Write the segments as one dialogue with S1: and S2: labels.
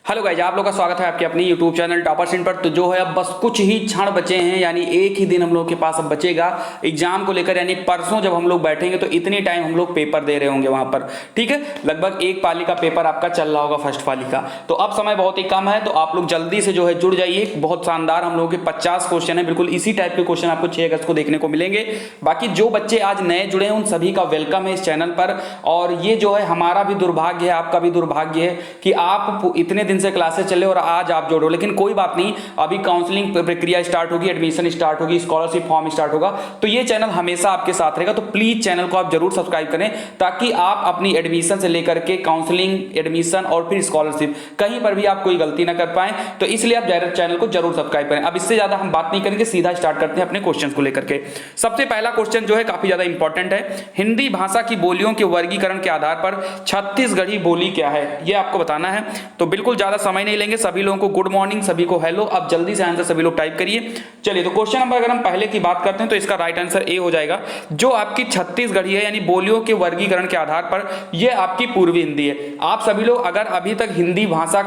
S1: Hello guys, आप लोग का स्वागत है आपके अपने यूट्यूब चैनल टॉपर स्टूडेंट पर। तो जो है अब बस कुछ ही क्षण बचे हैं, यानी एक ही दिन हम लोगों के पास अब बचेगा एग्जाम को लेकर। यानी परसों जब हम लोग बैठेंगे तो इतनी टाइम हम लोग पेपर दे रहे होंगे वहां पर। ठीक है, लगभग एक पाली का पेपर आपका चल रहा होगा, फर्स्ट पाली का। तो अब समय बहुत ही कम है, तो आप लोग जल्दी से जो है जुड़ जाइए। बहुत शानदार हम लोगों के 50 क्वेश्चन है, बिल्कुल इसी टाइप के क्वेश्चन आपको 6 अगस्त को देखने को मिलेंगे। बाकी जो बच्चे आज नए जुड़े हैं उन सभी का वेलकम है इस चैनल पर। और ये जो है हमारा भी दुर्भाग्य है, आपका भी दुर्भाग्य है कि आप इतने दिन से क्लासेस चले और आज आप जोड़ो। लेकिन कोई बात नहीं, अभी काउंसलिंग प्रक्रिया स्टार्ट होगी, एडमिशन स्टार्ट होगी, स्कॉलरशिप फॉर्म स्टार्ट होगा, तो ये चैनल हमेशा आपके साथ रहेगा। तो प्लीज चैनल को आप जरूर सब्सक्राइब करें, ताकि आप अपनी एडमिशन से लेकर के काउंसलिंग, एडमिशन और फिर स्कॉलरशिप कहीं पर भी आप कोई गलती ना कर पाए। तो इसलिए आप चैनल को जरूर सब्सक्राइब करें। अब इससे ज्यादा हम बात नहीं करेंगे, सीधा स्टार्ट करते हैं अपने क्वेश्चन को लेकर के। सबसे पहला क्वेश्चन जो है काफी ज्यादा इंपॉर्टेंट है। हिंदी भाषा की बोलियों के वर्गीकरण के आधार पर छत्तीसगढ़ी बोली क्या है, ये आपको बताना है। तो बिल्कुल ज्यादा समय नहीं लेंगे। सभी लोगों को गुड मॉर्निंग, सभी को हेलो। अब जल्दी से आंसर सभी लोग टाइप करिए। चलिए, तो क्वेश्चन नंबर अगर हम पहले की बात करते हैं तो इसका राइट आंसर ए हो जाएगा। जो आपकी छत्तीसगढ़ी है, यानी बोलियों के वर्गीकरण के आधार पर, यह आपकी पूर्वी हिंदी है। आप सभी लोग अगर अभी तक हिंदी भाषा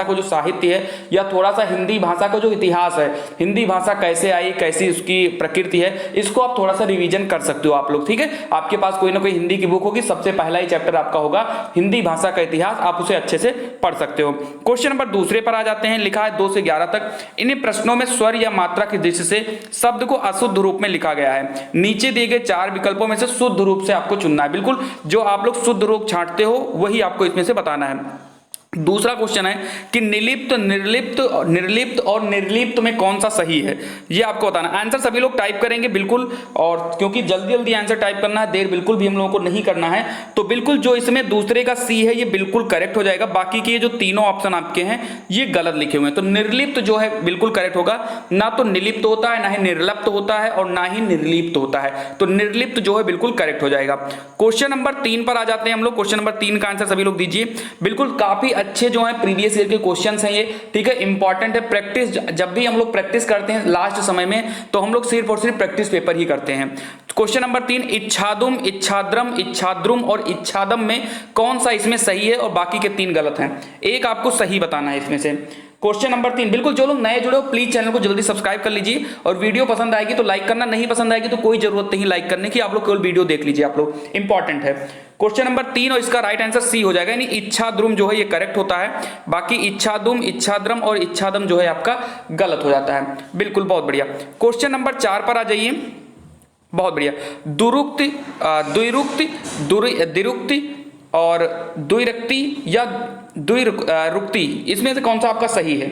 S1: को जो साहित्य है, या थोड़ा सा हिंदी भाषा का जो इतिहास है, हिंदी भाषा कैसे आई, कैसी उसकी प्रकृति है, इसको आप थोड़ा सा रिवीजन कर सकते हो आप लोग। ठीक है, आपके पास कोई ना कोई हिंदी की बुक होगी, सबसे पहला ही चैप्टर आपका होगा हिंदी भाषा का इतिहास, आप उसे अच्छे से पढ़ सकते हो। क्वेश्चन नंबर दूसरे पर आ जाते हैं। लिखा है 2 से 11 तक। इन प्रश्नों में स्वर या मात्रा की दृष्टि से शब्द को अशुद्ध रूप में लिखा गया है। नीचे दिए गए 4 विकल्पों में से शुद्ध रूप से आपको चुनना है। बिल्कुल जो आप लोग शुद्ध रूप छांटते हो वही आपको इसमें से बताना है। दूसरा क्वेश्चन है कि निर्लिप्त, निर्लिप्त और निर्लिप्त में कौन सा सही है, ये आपको बताना। आंसर सभी लोग टाइप करेंगे बिल्कुल, और क्योंकि जल्दी जल्दी आंसर टाइप करना है, देर बिल्कुल भी हम लोगों को नहीं करना है। तो बिल्कुल जो इसमें दूसरे का सी है ये बिल्कुल करेक्ट हो जाएगा। बाकी के जो तीनों ऑप्शन आपके हैं ये गलत लिखे हुए हैं। तो निर्लिप्त जो है बिल्कुल करेक्ट होगा। ना तो निर्लिप्त होता है, ना ही निर्लिप्त होता है, और ना ही निर्लिप्त होता है। तो निर्लिप्त जो है बिल्कुल करेक्ट हो जाएगा। क्वेश्चन नंबर 3 पर आ जाते हैं हम लोग। क्वेश्चन नंबर 3 का आंसर सभी लोग दीजिए। बिल्कुल काफी अच्छे जो है प्रीवियस ईयर के क्वेश्चंस हैं ये। ठीक है, इंपॉर्टेंट है। प्रैक्टिस जब भी हम लोग प्रैक्टिस करते हैं लास्ट समय में, तो हम लोग सिर्फ और सिर्फ प्रैक्टिस पेपर ही करते हैं। क्वेश्चन नंबर 3, इच्छादुम, इच्छाद्रम, इच्छाद्रुम और इच्छादम में कौन सा इसमें सही है, और बाकी के 3 गलत हैं। एक आपको सही बताना है इसमें से। क्वेश्चन नंबर 3, बिल्कुल जो लोग नए जुड़े हो प्लीज चैनल को जल्दी सब्सक्राइब कर लीजिए, और वीडियो पसंद आएगी तो लाइक करना, नहीं पसंद आएगी तो कोई जरूरत नहीं लाइक करने की, आप लोग केवल वीडियो देख लीजिए, आप लोग इंपॉर्टेंट है। क्वेश्चन नंबर 3 और इसका राइट आंसर सी हो जाएगा, यानी इच्छाद्रुम जो है ये करेक्ट होता है। बाकी इच्छादुम, इच्छाद्रम और इच्छादम जो है आपका गलत हो जाता है। बिल्कुल, बहुत बढ़िया। क्वेश्चन नंबर 4 पर आ जाइए। बहुत बढ़िया। दुरुक्ति, द्विरुक्ति, दिरुक्ति और द्विरक्ति या द्विरुक्ति, इसमें से कौन सा आपका सही है?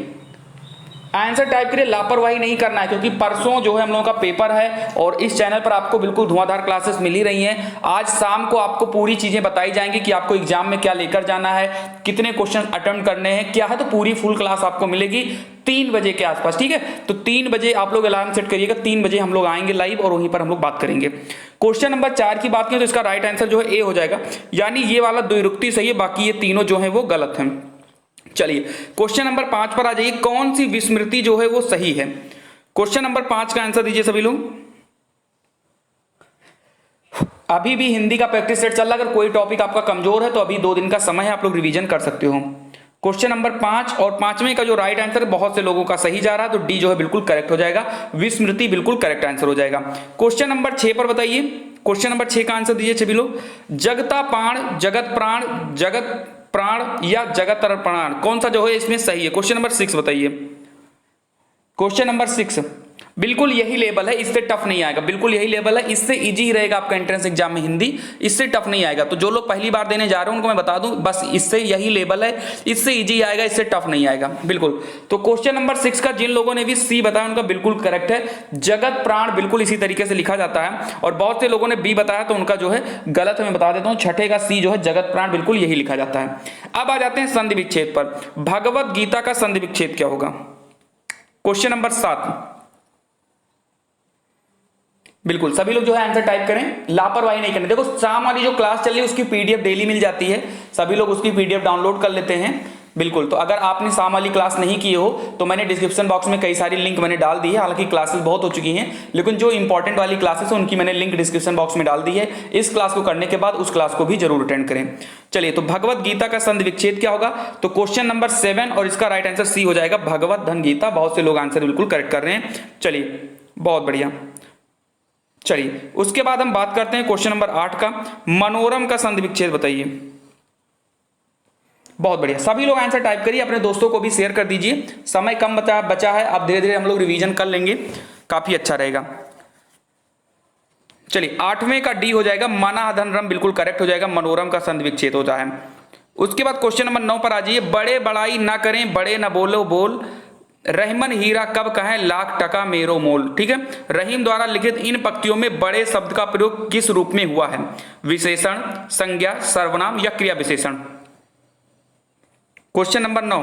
S1: आंसर टाइप करिए। लापरवाही नहीं करना है, क्योंकि परसों जो है हम लोगों का पेपर है, और इस चैनल पर आपको बिल्कुल धुआंधार क्लासेस मिल ही रही हैं। आज शाम को आपको पूरी चीजें बताई जाएंगी कि आपको एग्जाम में क्या लेकर जाना है, कितने क्वेश्चन अटेम्प्ट करने हैं, क्या है। तो पूरी फुल क्लास आपको मिलेगी 3 बजे के आसपास। ठीक है, तो 3 बजे आप लोग अलार्म सेट करिएगा, 3 बजे हम लोग आएंगे लाइव, और वहीं पर हम लोग बात करेंगे। क्वेश्चन नंबर 4 की बात करें तो इसका राइट आंसर जो है ए हो जाएगा, यानी ये वाला द्विरुक्ति सही है, बाकी ये तीनों जो है वो गलत हैं। चलिए, क्वेश्चन नंबर 5 पर आ जाइए। कौन सी विस्मृति जो है वो सही है? क्वेश्चन नंबर 5 का आंसर दीजिए सभी लोग। अभी भी हिंदी का प्रैक्टिस सेट चल रहा है। अगर कोई टॉपिक आपका कमजोर है तो अभी 2 दिन का समय है, आप लोग रिवीजन कर सकते हो। क्वेश्चन नंबर 5 और 5वें का जो राइट आंसर बहुत से लोगों का सही जा रहा है, तो डी जो है बिल्कुल करेक्ट हो जाएगा। विस्मृति बिल्कुल करेक्ट आंसर हो जाएगा। क्वेश्चन नंबर 6 पर बताइए। क्वेश्चन नंबर 6 का आंसर दीजिए सभी लोग। जगता प्राण, जगत प्राण, जगत प्राण या जगत प्राण, कौन सा जो है इसमें सही है? क्वेश्चन नंबर 6 बताइए। क्वेश्चन नंबर 6 बिल्कुल यही लेवल है, इससे टफ नहीं आएगा। बिल्कुल यही लेवल है, इससे इजी ही रहेगा आपका एंट्रेंस एग्जाम में हिंदी, इससे टफ नहीं आएगा। तो जो लोग पहली बार देने जा रहे हैं उनको मैं बता दूं, बस इससे यही लेवल है, इससे इजी आएगा, इससे टफ नहीं आएगा। बिल्कुल। तो क्वेश्चन नंबर 6 का जिन लोगों ने भी सी बताया उनका बिल्कुल करेक्ट है। जगत प्राण बिल्कुल इसी तरीके से लिखा जाता है, और बहुत से लोगों ने बी बताया तो उनका जो है गलत है। मैं बता देता हूं, छठे का सी जो है जगत प्राण बिल्कुल यही लिखा जाता है। अब आ जाते हैं संधि विच्छेद पर। भगवत गीता का संधि विच्छेद क्या होगा? Question number 7। बिल्कुल सभी लोग जो है आंसर टाइप करें, लापरवाही नहीं करनी। देखो शाम वाली जो क्लास चल रही है उसकी पीडीएफ डेली मिल जाती है, सभी लोग उसकी पीडीएफ डाउनलोड कर लेते हैं। बिल्कुल। तो अगर आपने शाम वाली क्लास नहीं की हो तो मैंने डिस्क्रिप्शन बॉक्स में कई सारी लिंक मैंने डाल दी है, हालांकि क्लासेस बहुत हो चुकी हैं, लेकिन जो इंपॉर्टेंट वाली क्लासेस है उनकी मैंने लिंक डिस्क्रिप्शन बॉक्स में डाल दी है। इस क्लास को करने के बाद उस क्लास को भी जरूर अटेंड करें। चलिए, तो भगवत गीता का संधि विच्छेद क्या होगा? तो क्वेश्चन नंबर 7 और इसका राइट आंसर सी हो जाएगा, भगवत धन गीता। बहुत से लोग आंसर बिल्कुल करेक्ट कर रहे हैं। चलिए, बहुत बढ़िया। चलिए, उसके बाद हम बात करते हैं क्वेश्चन नंबर 8 का, मनोरम का संधि विच्छेद बताइए। बहुत बढ़िया, सभी लोग आंसर टाइप करिए, अपने दोस्तों को भी शेयर कर दीजिए। समय कम बचा है, अब धीरे धीरे हम लोग रिवीजन कर लेंगे, काफी अच्छा रहेगा। चलिए, 8वें का डी हो जाएगा, मना धन रम, बिल्कुल करेक्ट हो जाएगा, मनोरम का संधि विच्छेद होता है। उसके बाद क्वेश्चन नंबर 9 पर आ जाइए, बड़े बड़ाई ना करें, बड़े न बोलो बोल, रहीमन हीरा कब कहें, लाख टका मेरो मोल। ठीक है, रहीम द्वारा लिखित इन पंक्तियों में बड़े शब्द का प्रयोग किस रूप में हुआ है? विशेषण, संज्ञा, सर्वनाम या क्रिया विशेषण? क्वेश्चन नंबर 9,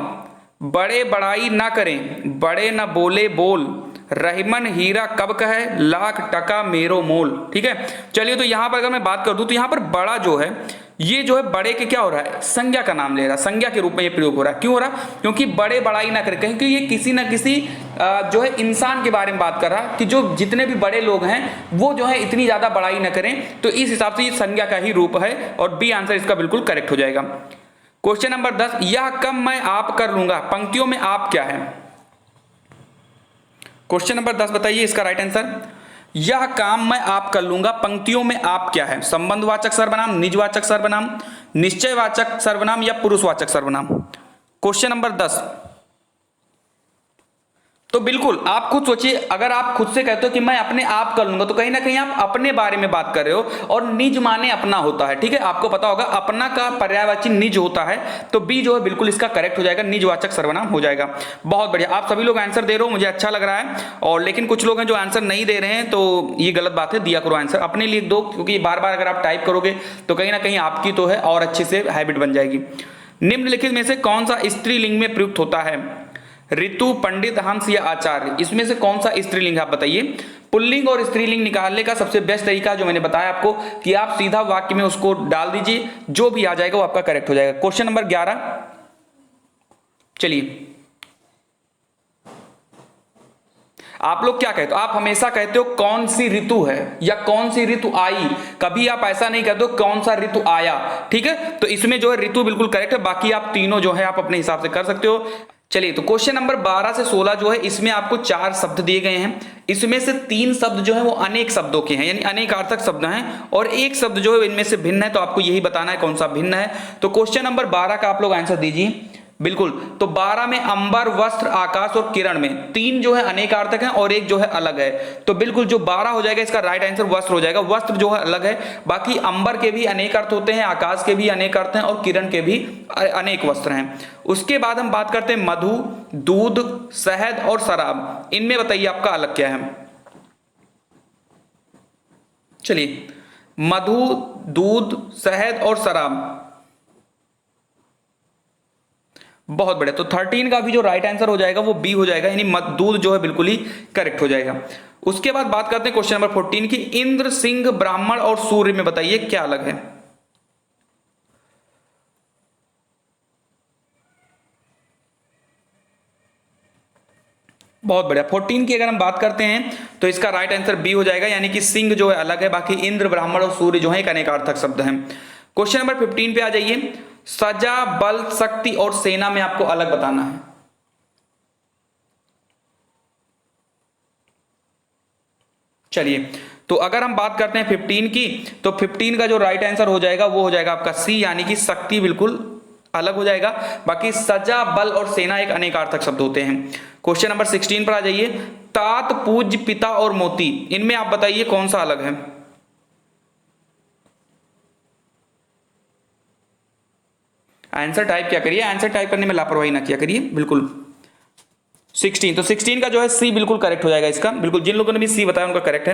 S1: बड़े बड़ाई ना करें, बड़े न बोले बोल, रहीमन हीरा कब कहे, लाख टका मेरो मोल। ठीक है, चलिए, तो यहां पर अगर मैं बात कर दूं तो यहां पर बड़ा जो है, ये जो है बड़े के क्या हो रहा है, संज्ञा का नाम ले रहा है, संज्ञा के रूप में ये प्रयोग हो रहा है। क्यों हो रहा है? क्योंकि बड़े बड़ाई ना करें, क्योंकि ये किसी ना किसी जो है इंसान के बारे में बात कर रहा है कि जो जितने भी बड़े लोग हैं वो जो है इतनी ज्यादा बड़ाई ना करें, तो इस हिसाब से ये संज्ञा का ही रूप है, और बी आंसर इसका बिल्कुल करेक्ट हो जाएगा। क्वेश्चन नंबर 10, यह कम मैं आप कर लूंगा, पंक्तियों में आप क्या है? क्वेश्चन नंबर 10 बताइए इसका राइट आंसर। यह काम मैं आप कर लूंगा, पंक्तियों में आप क्या है? संबंधवाचक सर्वनाम, निजवाचक सर्वनाम, निश्चयवाचक सर्वनाम या पुरुषवाचक सर्वनाम? Question number 10। तो बिल्कुल आप खुद सोचिए, अगर आप खुद से कहते हो कि मैं अपने आप कर लूंगा, तो कहीं ना कहीं आप अपने बारे में बात कर रहे हो, और निज माने अपना होता है। ठीक है, आपको पता होगा अपना का पर्यायवाची निज होता है, तो बी जो है बिल्कुल इसका करेक्ट हो जाएगा, निजवाचक सर्वनाम हो जाएगा। बहुत बढ़िया, आप सभी लोग आंसर दे रहे हो, मुझे अच्छा लग रहा है। और लेकिन कुछ लोग हैं जो आंसर नहीं दे रहे हैं, तो ये गलत बात है, दिया करो आंसर, अपने लिए दो, क्योंकि बार बार अगर आप टाइप करोगे तो कहीं ना कहीं आपकी तो है और अच्छे से हैबिट बन जाएगी। निम्नलिखित में से कौन सा स्त्रीलिंग में प्रयुक्त होता है? ऋतु, पंडित, हंस या आचार्य? इसमें से कौन सा स्त्रीलिंग आप बताइए। पुल्लिंग और स्त्रीलिंग निकालने का सबसे बेस्ट तरीका जो मैंने बताया आपको, कि आप सीधा वाक्य में उसको डाल दीजिए, जो भी आ जाएगा वो आपका करेक्ट हो जाएगा। क्वेश्चन नंबर 11, चलिए, आप लोग क्या कहते हो? आप हमेशा कहते हो कौन सी ऋतु है या कौन सी ऋतु आई, कभी आप ऐसा नहीं कहते हो कौन सा ऋतु आया। ठीक है, तो इसमें जो है ऋतु बिल्कुल करेक्ट है, बाकी आप तीनों जो है आप अपने हिसाब से कर सकते हो। चलिए, तो क्वेश्चन नंबर 12 से 16 जो है, इसमें आपको 4 शब्द दिए गए हैं, इसमें से 3 शब्द जो है वो अनेक शब्दों के हैं, यानी अनेकार्थक शब्द हैं, और एक शब्द जो है इनमें से भिन्न है, तो आपको यही बताना है कौन सा भिन्न है। तो क्वेश्चन नंबर 12 का आप लोग आंसर दीजिए। बिल्कुल, तो 12 में अंबर, वस्त्र, आकाश और किरण में 3 जो है अनेकार्थक हैं और एक जो है अलग है, तो बिल्कुल जो 12 हो जाएगा इसका राइट आंसर वस्त्र हो जाएगा। वस्त्र जो है अलग है, बाकी अंबर के भी अनेक अर्थ होते हैं, आकाश के भी अनेक अर्थ हैं और किरण के भी अनेक वस्त्र हैं। उसके बाद हम बात करते हैं मधु, दूध, शहद और शराब, इनमें बताइए आपका अलग क्या है। चलिए, मधु, दूध, शहद और शराब, बहुत बढ़िया। तो 13 का भी जो राइट आंसर हो जाएगा वो बी हो जाएगा, यानी दूध जो है बिल्कुल ही करेक्ट हो जाएगा। उसके बाद बात करते हैं क्वेश्चन नंबर 14 की, इंद्र, सिंह, ब्राह्मण और सूर्य में बताइए क्या अलग है। बहुत बढ़िया, 14 की अगर हम बात करते हैं तो इसका राइट आंसर बी हो जाएगा, यानी कि सिंह जो है अलग है, बाकी इंद्र, ब्राह्मण और सूर्य जो है एक अनेकार्थक शब्द हैं। क्वेश्चन नंबर 15 पे आ जाइए, सजा, बल, शक्ति और सेना में आपको अलग बताना है। चलिए, तो अगर हम बात करते हैं 15 की, तो 15 का जो राइट आंसर हो जाएगा वो हो जाएगा आपका सी, यानी कि शक्ति बिल्कुल अलग हो जाएगा, बाकी सजा, बल और सेना एक अनेकार्थक शब्द होते हैं। क्वेश्चन नंबर 16 पर आ जाइए, तात, पूज्य, पिता और मोती, इनमें आप बताइए कौन सा अलग है। आंसर टाइप क्या करिए, आंसर टाइप करने में लापरवाही ना किया करिए, बिल्कुल। 16, तो 16 का जो है सी बिल्कुल करेक्ट हो जाएगा इसका, बिल्कुल जिन लोगों ने भी सी बताया उनका करेक्ट है।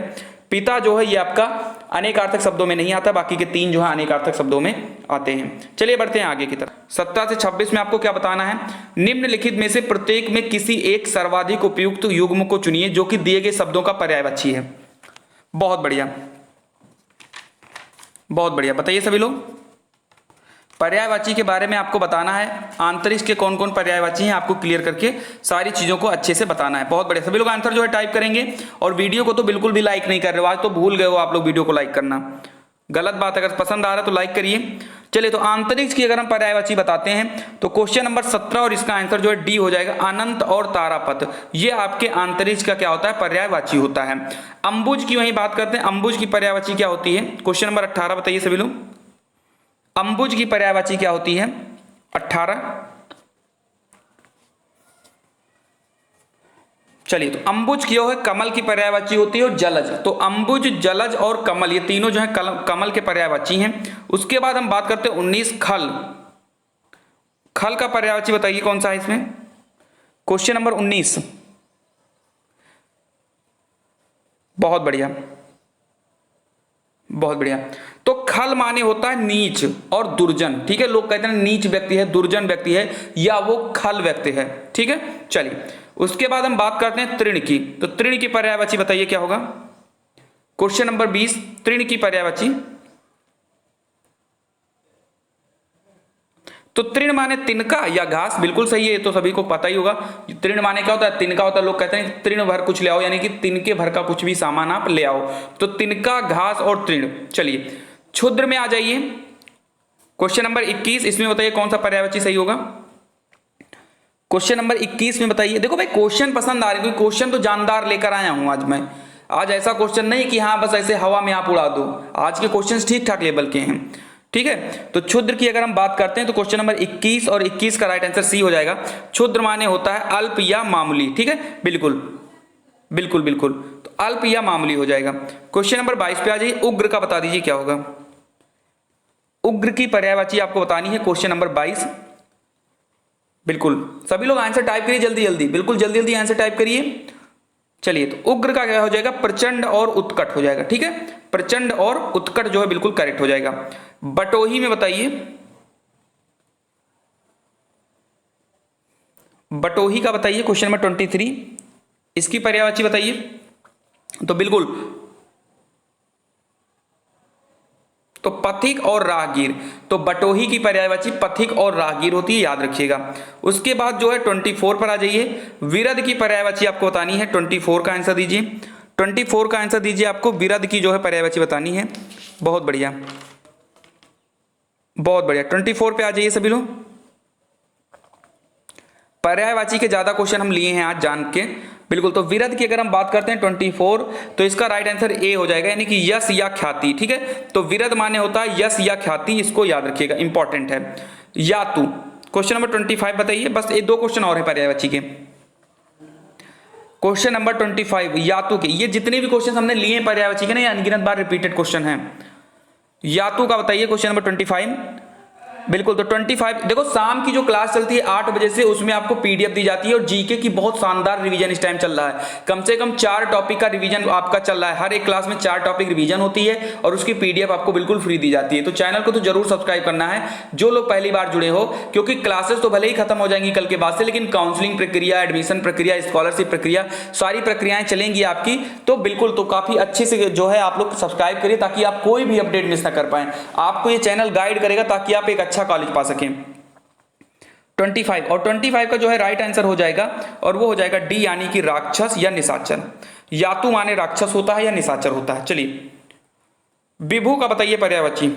S1: पिता जो है ये आपका अनेकार्थक शब्दों में नहीं आता, बाकी के 3 जो है अनेकार्थक शब्दों में आते हैं। चलिए बढ़ते हैं आगे की तरफ। 17 से 26 में आपको क्या बताना है, निम्नलिखित में से प्रत्येक में किसी एक सर्वाधिक उपयुक्त युग्म को चुनिए जो कि दिए गए शब्दों का पर्यायवाची है। बहुत बढ़िया, बहुत बढ़िया, बताइए सभी लोग पर्यायवाची के बारे में आपको बताना है, आंतरिक्ष के कौन कौन पर्यायवाची हैं आपको क्लियर करके सारी चीजों को अच्छे से बताना है। बहुत बढ़िया, सभी लोग आंसर जो है टाइप करेंगे। और वीडियो को तो बिल्कुल भी लाइक नहीं कर रहे हो, आज तो भूल गए हो आप लोग वीडियो को लाइक करना, गलत बात। अगर पसंद आ रहा है तो लाइक करिए। चलिए, तो अंतरिक्ष की अगर हम पर्यायवाची बताते हैं तो क्वेश्चन नंबर 17 और इसका आंसर जो है डी हो जाएगा, अनंत और तारापथ। ये आपके अंतरिक्ष का क्या होता है, पर्यायवाची होता है। अंबुज की वहीं बात करते हैं, अंबुज की पर्यायवाची क्या होती है, क्वेश्चन नंबर 18 बताइए सभी लोग। अंबुज की पर्यायवाची क्या होती है, 18। चलिए, तो अंबुज की है कमल की पर्यायवाची होती है और जलज। तो अंबुज, जलज और कमल ये तीनों जो है कमल के पर्यायवाची हैं। उसके बाद हम बात करते हैं 19 खल। खल का पर्यायवाची बताइए कौन सा है इसमें, क्वेश्चन नंबर 19। बहुत बढ़िया, बहुत बढ़िया। तो खल माने होता है नीच और दुर्जन, ठीक है। लोग कहते हैं नीच व्यक्ति है, दुर्जन व्यक्ति है, या वो खल व्यक्ति है, ठीक है। चलिए, उसके बाद हम बात करते हैं तृण की। तो तृण की पर्यायवाची बताइए क्या होगा, क्वेश्चन नंबर 20। तृण की पर्यायवाची, तो तृण माने तिनका या घास, बिल्कुल सही है, ये तो सभी को पता ही होगा। तृण माने क्या होता है, तिनका होता है। लोग कहते हैं तृण भर कुछ ले आओ, यानी कि तिनके भर का कुछ भी सामान आप ले आओ। तो तिनका, घास और तृण। चलिए, क्षुद्र में आ जाइए, क्वेश्चन नंबर 21। इसमें बताइए कौन सा पर्यायवाची सही होगा, क्वेश्चन नंबर 21 में बताइए। देखो भाई, क्वेश्चन पसंद आ रहे, क्योंकि क्वेश्चन तो जानदार लेकर आया हूं आज मैं। आज ऐसा क्वेश्चन नहीं कि हाँ बस ऐसे हवा में आप उड़ा दो, आज के क्वेश्चन ठीक ठाक लेवल के हैं, ठीक है। तो क्षुद्र की अगर हम बात करते हैं तो क्वेश्चन नंबर 21 और 21 का राइट आंसर सी हो जाएगा। क्षुद्र माने होता है अल्प या मामूली, ठीक है, बिल्कुल बिल्कुल बिल्कुल। तो अल्प या मामूली हो जाएगा। क्वेश्चन नंबर 22 पे आ जाइए, उग्र का बता दीजिए क्या होगा। उग्र की पर्यायवाची आपको बतानी है, क्वेश्चन नंबर 22। बिल्कुल सभी लोग आंसर टाइप करिए जल्दी जल्दी, बिल्कुल जल्दी जल्दी आंसर टाइप करिए। चलिए, तो उग्र का क्या हो जाएगा, प्रचंड और उत्कट हो जाएगा, ठीक है। प्रचंड और उत्कट जो है बिल्कुल करेक्ट हो जाएगा। बटोही में बताइए, बटोही का बताइए क्वेश्चन नंबर 23, इसकी पर्यायवाची बताइए। तो बिल्कुल, तो पथिक और राहगीर। तो बटोही की पर्यायवाची पथिक और राहगीर होती है, याद रखिएगा। उसके बाद जो है 24 पर आ जाइए, विरध की पर्यायवाची आपको बतानी है। 24 का आंसर दीजिए, 24 का आंसर दीजिए, आपको विरध की जो है पर्यायवाची बतानी है। बहुत बढ़िया, बहुत बढ़िया। 24 पे आ जाइए सभी लोग। पर्यायवाची के ज्यादा क्वेश्चन हम लिए हैं आज जान के, बिल्कुल। तो विरध की अगर हम बात करते हैं 24, तो इसका राइट आंसर ए हो जाएगा, यानी कि यश या ख्याति, ठीक है। तो विरध माने होता है यश या ख्याति, इसको याद रखिएगा, इंपॉर्टेंट है। यातु, क्वेश्चन नंबर 25 बताइए। बस ये 2 क्वेश्चन और है पर्यायवाची के। क्वेश्चन नंबर 25 यातु के, ये जितने भी क्वेश्चन हमने लिए हैं पर्यायवाची के ना, ये अनगिनत बार रिपीटेड क्वेश्चन है। यातु का बताइए क्वेश्चन नंबर 25। बिल्कुल, तो 25 देखो, शाम की जो क्लास चलती है 8 बजे से, उसमें आपको पीडीएफ दी जाती है और जीके की बहुत शानदार रिवीजन इस टाइम चल रहा है। कम से कम 4 टॉपिक का रिवीजन आपका चल रहा है, हर एक क्लास में 4 टॉपिक रिवीजन होती है और उसकी पीडीएफ आपको बिल्कुल फ्री दी जाती है। तो चैनल को तो जरूर सब्सक्राइब करना है जो लोग पहली बार जुड़े हो, क्योंकि क्लासेस तो भले ही खत्म हो जाएंगी कल के बाद से, लेकिन काउंसलिंग प्रक्रिया, एडमिशन प्रक्रिया, स्कॉलरशिप प्रक्रिया, सारी प्रक्रियाएं चलेंगी आपकी। तो बिल्कुल, तो काफी अच्छे से जो है आप लोग सब्सक्राइब करिए, ताकि आप कोई भी अपडेट मिस ना कर पाए। आपको ये चैनल गाइड करेगा ताकि आप एक अच्छा कॉलेज पा सकें। 25 और 25 का जो है राइट आंसर हो जाएगा, और वो हो जाएगा डी, यानी कि राक्षस या निशाचर। यातु माने राक्षस होता है या निशाचर होता है। चलिए, विभु का बताइए पर्यायवाची।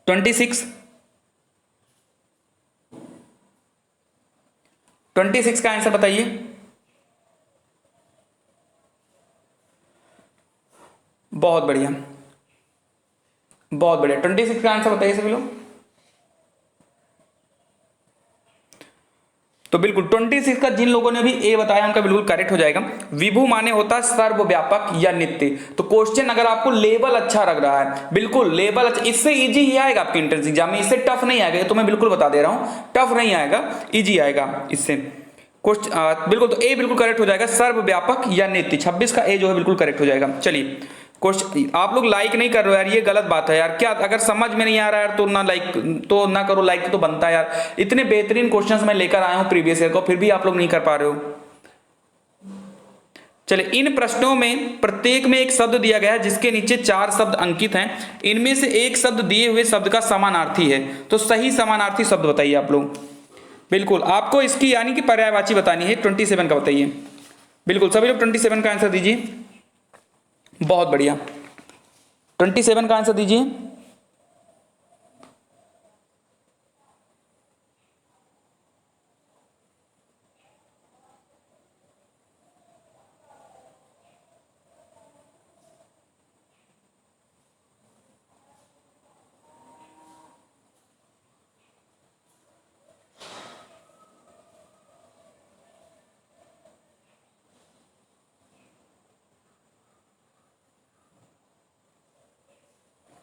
S1: 26 का आंसर बताइए। बहुत बढ़िया, बहुत बढ़िया। 26 का आंसर बताइए सभी लोग। तो बिल्कुल 26 का जिन लोगों ने भी ए बताया उनका बिल्कुल करेक्ट हो जाएगा। विभु माने होता है सर्वव्यापक या नित्य। तो क्वेश्चन अगर आपको लेवल अच्छा लग रहा है, बिल्कुल लेवल अच्छा, इससे इजी ही आएगा आपके एंट्रेंस एग्जाम में, इससे टफ नहीं आएगा, तो मैं बिल्कुल बता दे रहा हूं, टफ नहीं आएगा, इजी आएगा इससे क्वेश्चन। बिल्कुल, तो ए बिल्कुल करेक्ट हो जाएगा, सर्वव्यापक या नित्य। 26 का ए जो है बिल्कुल करेक्ट हो जाएगा। चलिए, क्वेश्चन आप लोग लाइक नहीं कर रहे हो यार, ये गलत बात है यार। क्या अगर समझ में नहीं आ रहा है तो ना लाइक तो ना करो, लाइक तो बनता है यार। इतने बेहतरीन क्वेश्चंस मैं लेकर आया हूं प्रीवियस ईयर को, फिर भी आप लोग नहीं कर पा रहे हो। चलिए, इन प्रश्नों में प्रत्येक में एक शब्द दिया गया है जिसके नीचे 4 शब्द अंकित हैं। इनमें से एक शब्द दिए हुए शब्द का समानार्थी है, तो सही समानार्थी शब्द बताइए आप लोग। बिल्कुल, आपको इसकी यानी कि पर्यायवाची बतानी है। 27 का बताइए। बिल्कुल, सभी लोग 27 का आंसर दीजिए। बहुत बढ़िया, 27 का आंसर दीजिए।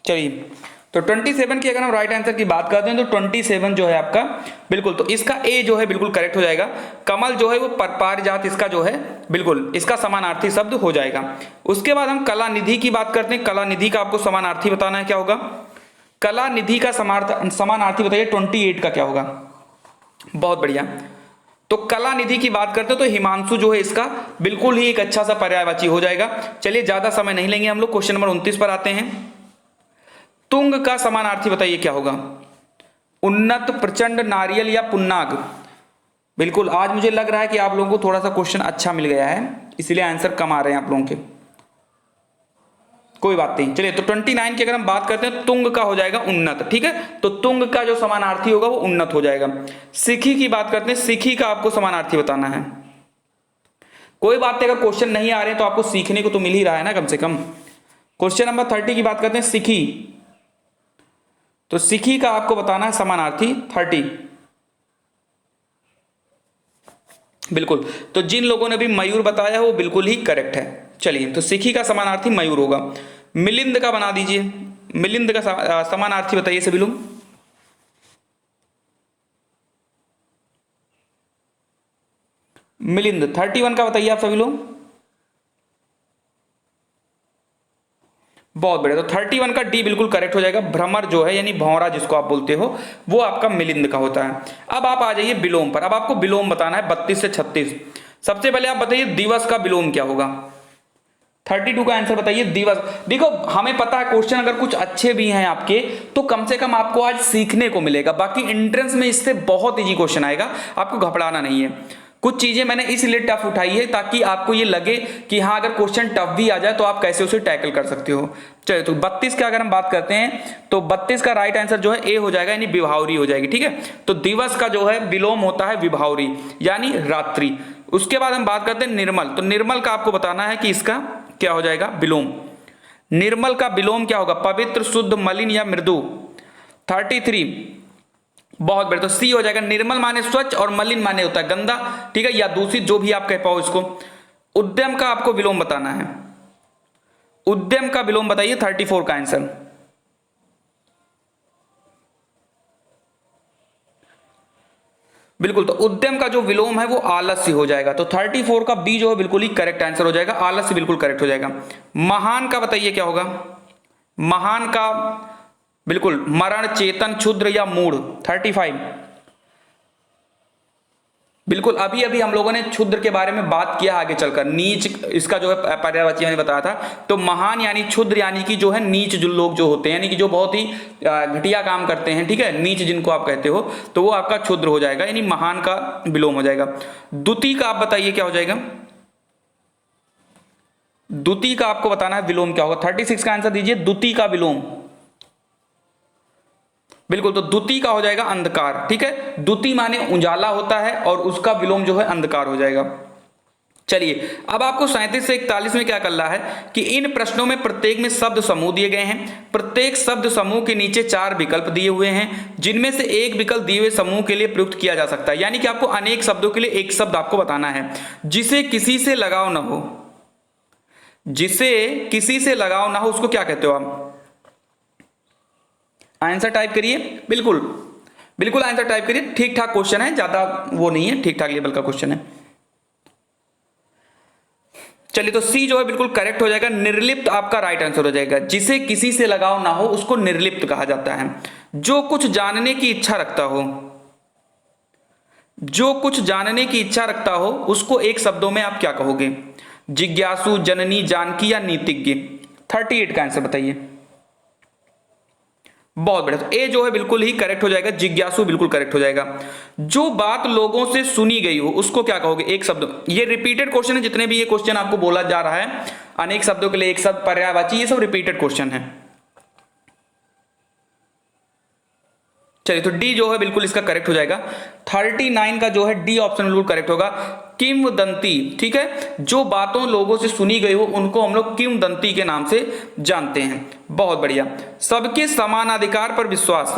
S1: चलिए, तो 27 की अगर हम राइट आंसर की बात करते हैं तो 27 जो है आपका, बिल्कुल, तो इसका ए जो है बिल्कुल करेक्ट हो जाएगा। कमल जो है वो पारिजात इसका जो है बिल्कुल इसका समानार्थी शब्द हो जाएगा। उसके बाद हम कलानिधि की बात करते हैं। कलानिधि का आपको समानार्थी बताना है, क्या होगा? कलानिधि का समानार्थी बताइए। 28 का क्या होगा? बहुत बढ़िया, तो कलानिधि की बात करते हैं तो हिमांशु जो है इसका बिल्कुल ही एक अच्छा सा पर्यायवाची हो जाएगा। चलिए, ज्यादा समय नहीं लेंगे हम लोग, क्वेश्चन नंबर 29 पर आते हैं। तुंग का समानार्थी बताइए क्या होगा? उन्नत, प्रचंड, नारियल या पुन्नाग? बिल्कुल, आज मुझे लग रहा है कि आप लोगों को थोड़ा सा क्वेश्चन अच्छा मिल गया है, इसलिए आंसर कम आ रहे हैं आप लोगों के। कोई बात नहीं। चलिए, तो 29 की अगर हम बात करते हैं, तुंग का हो जाएगा उन्नत। ठीक है, तो तुंग का जो समानार्थी होगा वो उन्नत हो जाएगा। सिखी की बात करते हैं, सिखी का आपको समानार्थी बताना है। कोई बात नहीं, अगर क्वेश्चन नहीं आ रहे हैं तो आपको सीखने को तो मिल ही रहा है ना कम से कम। क्वेश्चन नंबर 30 की बात करते हैं, सिखी, तो सिखी का आपको बताना है समानार्थी 30। बिल्कुल, तो जिन लोगों ने भी मयूर बताया है वो बिल्कुल ही करेक्ट है। चलिए, तो सिखी का समानार्थी मयूर होगा। मिलिंद का बना दीजिए। मिलिंद का समानार्थी बताइए सभी लोग। मिलिंद 31 का बताइए आप सभी लोग। बहुत बढ़िया, तो 31 का डी बिल्कुल करेक्ट हो जाएगा। भ्रमर जो है यानी भौरा जिसको आप बोलते हो वो आपका मिलिंद का होता है। अब आप आ जाइए विलोम पर। अब आपको विलोम बताना है 32 से 36। सबसे पहले आप बताइए दिवस का विलोम क्या होगा? 32 का आंसर बताइए। दिवस, देखो हमें पता है क्वेश्चन अगर कुछ अच्छे भी हैं आपके तो कम से कम आपको आज सीखने को मिलेगा। बाकी एंट्रेंस में इससे बहुत इजी क्वेश्चन आएगा, आपको घबराना नहीं है। कुछ चीजें मैंने इसलिए टफ उठाई है ताकि आपको ये लगे कि हाँ अगर क्वेश्चन टफ भी आ जाए तो आप कैसे उसे टैकल कर सकते हो। चलिए, तो 32 का अगर हम बात करते हैं तो 32 का राइट आंसर जो है ए हो जाएगा, यानी विभावरी हो जाएगी। ठीक है, तो दिवस का जो है विलोम होता है विभावरी यानी रात्रि। उसके बाद हम बात करते हैं निर्मल। तो निर्मल का आपको बताना है कि इसका क्या हो जाएगा विलोम। निर्मल का विलोम क्या होगा? पवित्र, शुद्ध, मलिन या मृदु? 33। बहुत बढ़िया, तो सी हो जाएगा। निर्मल माने स्वच्छ और मलिन माने होता है गंदा, ठीक है, या दूषित, जो भी आप कह पाओ इसको। उद्यम का आपको विलोम बताना है। उद्यम का विलोम बताइए। 34 का आंसर। बिल्कुल, तो उद्यम का जो विलोम है वो आलस्य हो जाएगा। तो 34 का बी जो है बिल्कुल ही करेक्ट आंसर हो जाएगा। आलस्य बिल्कुल करेक्ट हो जाएगा। महान का बताइए क्या होगा? महान का बिल्कुल मरण, चेतन, क्षुद्र या मूढ़? 35। बिल्कुल, अभी अभी हम लोगों ने क्षुद्र के बारे में बात किया, आगे चलकर नीच इसका जो है पर्यायवाची मैंने बताया था। तो महान यानी क्षुद्र यानी कि जो है नीच जो लोग जो होते हैं, यानी कि जो बहुत ही घटिया काम करते हैं, ठीक है, नीच जिनको आप कहते हो, तो वो आपका क्षुद्र हो जाएगा, यानी महान का विलोम हो जाएगा। द्युति का आप बताइए क्या हो जाएगा? द्युति का आपको बताना है विलोम क्या होगा। 36 का आंसर दीजिए। द्युति का विलोम, बिल्कुल, तो द्युति का हो जाएगा अंधकार। ठीक है, द्युति माने उजाला होता है और उसका विलोम जो है अंधकार हो जाएगा। चलिए, अब आपको 37 से 41 में क्या करना है कि इन प्रश्नों में प्रत्येक में शब्द समूह दिए गए हैं। प्रत्येक शब्द समूह के नीचे 4 विकल्प दिए हुए हैं, जिनमें से एक विकल्प दिए हुए समूह के लिए प्रयुक्त किया जा सकता है। यानी कि आपको अनेक शब्दों के लिए एक शब्द आपको बताना है जिसे किसी से लगाव ना हो। जिसे किसी से लगाव ना हो उसको क्या कहते हो आप? आंसर टाइप करिए। बिल्कुल बिल्कुल आंसर टाइप करिए। ठीक ठाक क्वेश्चन है, ज्यादा वो नहीं है, ठीक ठाक लेवल का क्वेश्चन है। चलिए, तो सी जो है बिल्कुल करेक्ट हो जाएगा। निर्लिप्त आपका राइट आंसर हो जाएगा। जिसे किसी से लगाव ना हो उसको निर्लिप्त कहा जाता है। जो कुछ जानने की इच्छा रखता हो, जो कुछ जानने की इच्छा रखता हो उसको एक शब्दों में आप क्या कहोगे? जिज्ञासु, जननी, जानकी या नीतिज्ञ? 38 का आंसर बताइए। बहुत बढ़िया, तो ए जो है बिल्कुल ही करेक्ट हो जाएगा, जिज्ञासु बिल्कुल करेक्ट हो जाएगा। जो बात लोगों से सुनी गई हो उसको क्या कहोगे? एक शब्द। ये रिपीटेड क्वेश्चन है, जितने भी ये क्वेश्चन आपको बोला जा रहा है, अनेक शब्दों के लिए एक शब्द, पर्यायवाची, ये सब रिपीटेड क्वेश्चन है। चलिए, तो डी जो है बिल्कुल इसका करेक्ट हो जाएगा। 39 का जो है डी ऑप्शन बिल्कुल करेक्ट होगा, किंवदंती। ठीक है, जो बातों लोगों से सुनी गई हो उनको हम लोग किंवदंती के नाम से जानते हैं। बहुत बढ़िया। सबके समान अधिकार पर विश्वास।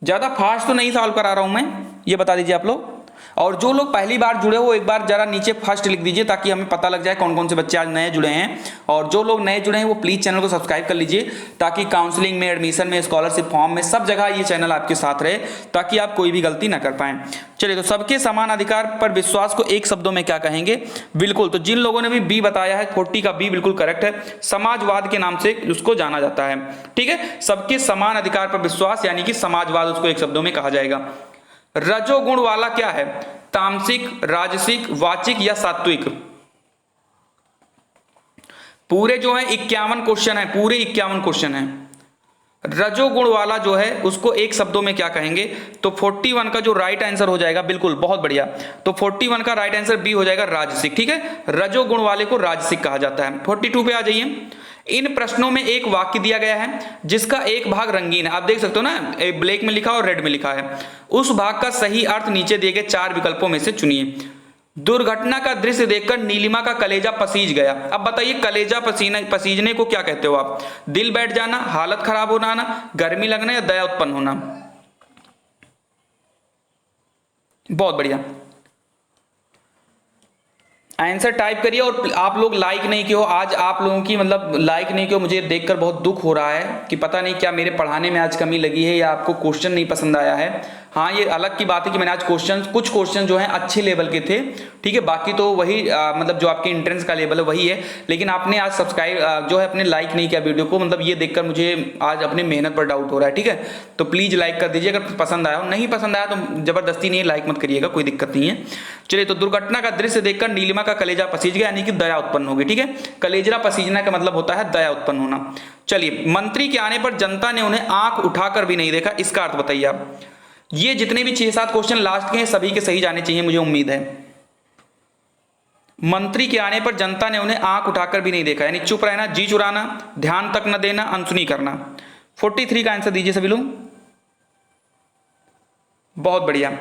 S1: ज्यादा फास्ट तो नहीं सॉल्व करा रहा हूं मैं, ये बता दीजिए आप लोग। और जो लोग पहली बार जुड़े हो एक बार जरा नीचे फर्स्ट लिख दीजिए, ताकि हमें पता लग जाए कौन कौन से बच्चे आज नए जुड़े हैं। और जो लोग नए जुड़े हैं वो प्लीज चैनल को सब्सक्राइब कर लीजिए, ताकि काउंसलिंग में, एडमिशन में, स्कॉलरशिप फॉर्म में, सब जगह ये चैनल आपके साथ रहे, ताकि आप कोई भी गलती ना कर पाए। चलिए, तो सबके समान अधिकार पर विश्वास को एक शब्दों में क्या कहेंगे? बिल्कुल, तो जिन लोगों ने भी बी बताया है, 40 का बी बिल्कुल करेक्ट है, समाजवाद के नाम से उसको जाना जाता है। ठीक है, सबके समान अधिकार पर विश्वास यानी कि समाजवाद, उसको एक शब्दों में कहा जाएगा। रजोगुण वाला क्या है? तामसिक, राजसिक, वाचिक या सात्विक? पूरे जो है 51 क्वेश्चन है, पूरे 51 क्वेश्चन है। रजोगुण वाला जो है उसको एक शब्दों में क्या कहेंगे? तो 41 का जो राइट आंसर हो जाएगा, बिल्कुल बहुत बढ़िया, तो 41 का राइट आंसर बी हो जाएगा, राजसिक। ठीक है, रजोगुण वाले को राजसिक कहा जाता है। 42 पे आ जाइए। इन प्रश्नों में एक वाक्य दिया गया है जिसका एक भाग रंगीन है, आप देख सकते हो ना, ब्लैक में लिखा और रेड में लिखा है। उस भाग का सही अर्थ नीचे दिए गए 4 विकल्पों में से चुनिए। दुर्घटना का दृश्य देखकर नीलिमा का कलेजा पसीज गया। अब बताइए, कलेजा पसीजने को क्या कहते हो आप? दिल बैठ जाना, हालत खराब होना, गर्मी लगना या दया उत्पन्न होना? बहुत बढ़िया, आंसर टाइप करिए। और आप लोग लाइक नहीं किए हो, आज आप लोगों की मतलब लाइक नहीं किए हो, मुझे देखकर बहुत दुख हो रहा है कि पता नहीं क्या मेरे पढ़ाने में आज कमी लगी है या आपको क्वेश्चन नहीं पसंद आया है। हाँ, ये अलग की बात है कि मैंने आज कुछ क्वेश्चन जो हैं अच्छे लेवल के थे, ठीक है, बाकी तो वही मतलब जो आपके एंट्रेंस का लेवल है वही है। लेकिन आपने आज सब्सक्राइब जो है अपने लाइक नहीं किया वीडियो को, मतलब ये देखकर मुझे आज अपने मेहनत पर डाउट हो रहा है। ठीक है, तो प्लीज लाइक कर दीजिए अगर पसंद आया हो, नहीं पसंद आया तो जबरदस्ती नहीं है, लाइक मत करिएगा, कोई दिक्कत नहीं है। चलिए, तो दुर्घटना का दृश्य देखकर नीलिमा का कलेजा पसीज गया यानी कि दया उत्पन्न होगी। ठीक है, कलेजा पसीजना का मतलब होता है दया उत्पन्न होना। चलिए, मंत्री के आने पर जनता ने उन्हें आंख उठाकर भी नहीं देखा, इसका अर्थ बताइए आप। ये जितने भी 6-7 क्वेश्चन लास्ट के हैं सभी के सही जाने चाहिए, मुझे उम्मीद है। मंत्री के आने पर जनता ने उन्हें आंख उठाकर भी नहीं देखा यानी चुप रहना, जी चुराना, ध्यान तक न देना, अनसुनी करना। 43 का आंसर दीजिए सभी लोग। बहुत बढ़िया,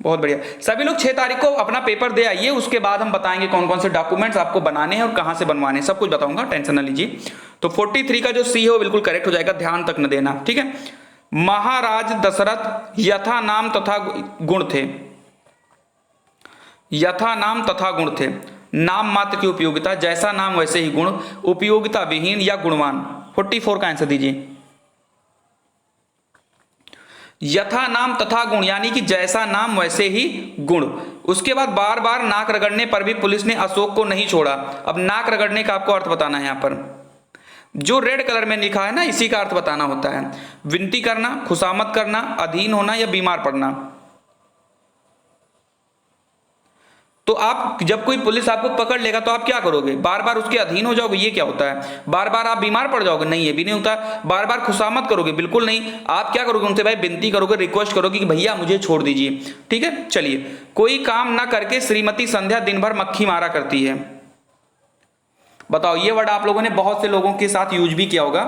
S1: बहुत बढ़िया। सभी लोग 6 तारीख को अपना पेपर दे आइए, उसके बाद हम बताएंगे कौन कौन से डॉक्यूमेंट्स आपको बनाने हैं और कहां से बनवाने हैं, सब कुछ बताऊंगा, टेंशन ना लीजिए। तो 43 का जो सी है वो बिल्कुल करेक्ट हो जाएगा, ध्यान तक न देना। ठीक है, महाराज दशरथ यथा नाम तथा गुण थे। यथा नाम तथा गुण थे, नाम मात्र की उपयोगिता, जैसा नाम वैसे ही गुण, उपयोगिता विहीन या गुणवान। 44 का आंसर दीजिए। यथा नाम तथा गुण यानी कि जैसा नाम वैसे ही गुण। उसके बाद बार बार नाक रगड़ने पर भी पुलिस ने अशोक को नहीं छोड़ा। अब नाक रगड़ने का आपको अर्थ बताना है, यहां पर जो रेड कलर में लिखा है ना, इसी का अर्थ बताना होता है। विनती करना, खुशामद करना, अधीन होना या बीमार पड़ना। तो आप जब कोई पुलिस आपको पकड़ लेगा तो आप क्या करोगे? बार बार उसके अधीन हो जाओगे, ये क्या होता है? बार बार आप बीमार पड़ जाओगे, नहीं ये भी नहीं होता। बार बार खुशामद करोगे, बिल्कुल नहीं। आप क्या करोगे? उनसे भाई विनती करोगे, रिक्वेस्ट करोगे कि भैया मुझे छोड़ दीजिए। ठीक है, चलिए। कोई काम ना करके श्रीमती संध्या दिन भर मक्खी मारा करती है। बताओ, ये वर्ड आप लोगों ने बहुत से लोगों के साथ यूज भी किया होगा।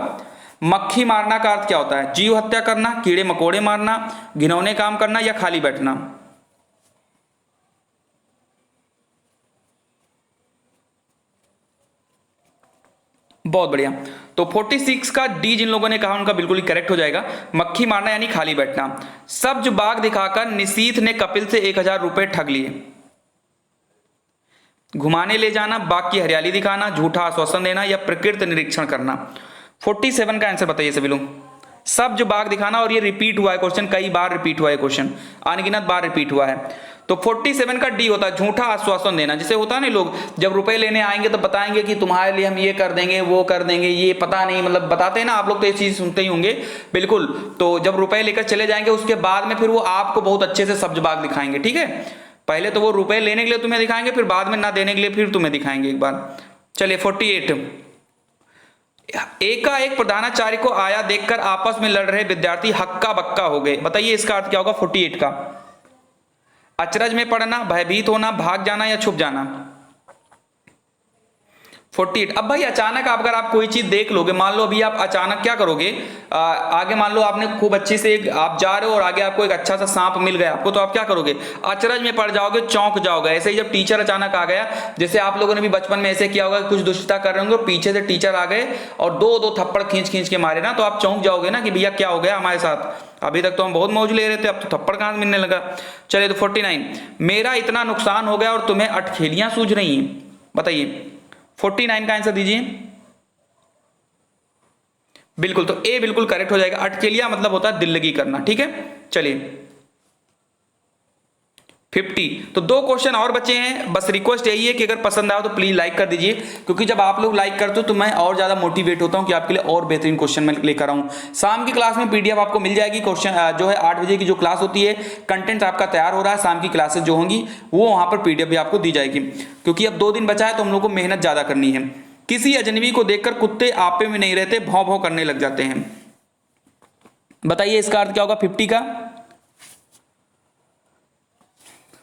S1: मक्खी मारना का अर्थ क्या होता है? जीव हत्या करना, कीड़े मकोड़े मारना, घिनौने काम करना या खाली बैठना। बहुत बढ़िया। तो 46 का डी जिन लोगों ने कहा उनका बिल्कुल ही करेक्ट हो जाएगा, मक्खी मारना यानी खाली बैठना। सब्ज बाग दिखाकर निशीथ ने कपिल से 1000 रुपए ठग लिए। घुमाने ले जाना, बाग की हरियाली दिखाना, झूठा आश्वासन देना या प्रकृति निरीक्षण करना। 47 का आंसर बताइए सभी लोग। सब्ज बाग दिखाना, और ये रिपीट हुआ है क्वेश्चन, कई बार रिपीट हुआ है क्वेश्चन, अनगिनत बार रिपीट हुआ है। तो 47 का डी होता है झूठा आश्वासन देना। जैसे होता है ना, लोग जब रुपए लेने आएंगे तो बताएंगे कि तुम्हारे लिए हम ये कर देंगे, वो कर देंगे, ये पता नहीं, मतलब बताते हैं ना, आप लोग तो ये चीज सुनते ही होंगे। बिल्कुल, तो जब रुपए लेकर चले जाएंगे उसके बाद में फिर वो आपको बहुत अच्छे से सब्ज बाग दिखाएंगे। ठीक है, पहले तो वो रुपए लेने के लिए तुम्हें दिखाएंगे, फिर बाद में ना देने के लिए फिर तुम्हें दिखाएंगे एक बार। चलिए 48, एकाएक प्रधानाचार्य को आया देखकर आपस में लड़ रहे विद्यार्थी हक्का बक्का हो गए। बताइए इसका अर्थ क्या होगा 48 का? अचरज में पड़ना, भयभीत होना, भाग जाना या छुप जाना। 48। अब भाई अचानक अगर आप कोई चीज देख लोगे, मान लो अभी आप अचानक क्या करोगे, आगे मान लो आपने खूब अच्छी से आप जा रहे हो और आगे आपको एक अच्छा सा सांप मिल गया आपको, तो आप क्या करोगे? अचरज में पड़ जाओगे, चौंक जाओगे। ऐसे ही जब टीचर अचानक आ गया, जैसे आप लोगों ने भी बचपन में ऐसे किया होगा, कुछ दुष्टता कर रहे होंगे, पीछे से टीचर आ गए और दो दो थप्पड़ खींच खींच के मारे ना, तो आप चौंक जाओगे ना कि भैया क्या हो गया हमारे साथ, अभी तक तो हम बहुत मौज ले रहे थे, अब तो थप्पड़ कहां से मिलने लगा। चलिए तो 49, मेरा इतना नुकसान हो गया और तुम्हें अटखेलियां सूझ रही हैं। बताइए 49 का आंसर दीजिए। बिल्कुल, तो ए बिल्कुल करेक्ट हो जाएगा। अटकेलिया मतलब होता है दिल लगी करना, ठीक है। चलिए 50, तो 2 क्वेश्चन और बचे हैं। बस रिक्वेस्ट यही है कि अगर पसंद आए तो प्लीज लाइक कर दीजिए, क्योंकि जब आप लोग लाइक करते हो तो मैं और ज्यादा मोटिवेट होता हूं कि आपके लिए और बेहतरीन क्वेश्चन मैं लेकर आऊं। शाम की क्लास में पीडीएफ आपको मिल जाएगी। क्वेश्चन जो है 8 बजे की जो क्लास होती है, कंटेंट आपका तैयार हो रहा है, शाम की क्लासेस जो होंगी वो वहां पर पीडीएफ भी आपको दी जाएगी, क्योंकि अब 2 दिन बचा है तो हम लोग को मेहनत ज्यादा करनी है। किसी अजनबी को देखकर कुत्ते आपे में नहीं रहते, भौं भौं करने लग जाते हैं। बताइए इसका अर्थ क्या होगा 50 का?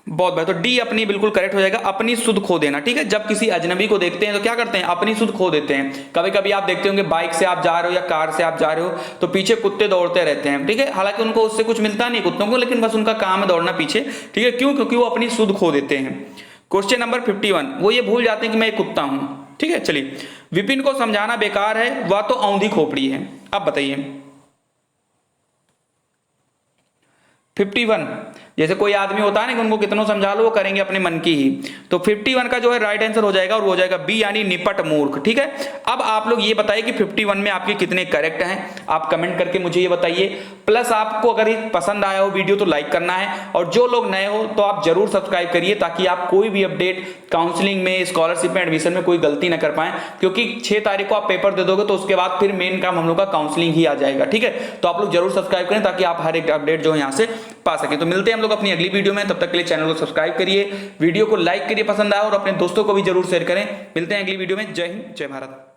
S1: बहुत बढ़िया, तो डी अपनी बिल्कुल करेक्ट हो जाएगा। अपनी सुध खो देना, ठीक है। जब किसी अजनबी को देखते हैं तो क्या करते हैं? अपनी सुध खो देते हैं। कभी कभी आप देखते होंगे बाइक से आप जा रहे हो या कार से आप जा रहे हो तो पीछे कुत्ते दौड़ते रहते हैं, ठीक है। हालांकि उनको उससे कुछ मिलता नहीं कुत्तों को, लेकिन बस उनका काम है दौड़ना पीछे, ठीक है। क्यों? क्योंकि वो अपनी सुध खो देते हैं। क्वेश्चन नंबर 51, वो ये भूल जाते हैं कि मैं एक कुत्ता हूं, ठीक है। चलिए, विपिन को समझाना बेकार है, वह तो औंधी खोपड़ी है। अब बताइए 51, जैसे कोई आदमी होता है ना कि उनको कितनों समझा लो वो करेंगे अपने मन की ही, तो 51 का जो है राइट आंसर हो जाएगा और वो हो जाएगा बी, यानी निपट मूर्ख, ठीक है। अब आप लोग ये बताइए कि 51 में आपके कितने करेक्ट हैं, आप कमेंट करके मुझे ये बताइए। प्लस आपको अगर ये पसंद आया हो वीडियो तो लाइक करना है, और जो लोग नए हो तो आप जरूर सब्सक्राइब करिए, ताकि आप कोई भी अपडेट काउंसलिंग में, स्कॉलरशिप में, एडमिशन में कोई गलती ना कर पाए, क्योंकि 6 तारीख को आप पेपर दे दोगे तो उसके बाद फिर मेन काम हम लोग का काउंसलिंग ही आ जाएगा, ठीक है। तो आप लोग जरूर सब्सक्राइब करें ताकि आप हर एक अपडेट जो है यहाँ से पा सके। तो मिलते हैं हम लोग अपनी अगली वीडियो में, तब तक के लिए चैनल को सब्सक्राइब करिए, वीडियो को लाइक करिए पसंद आया, और अपने दोस्तों को भी जरूर शेयर करें। मिलते हैं अगली वीडियो में। जय हिंद, जय भारत।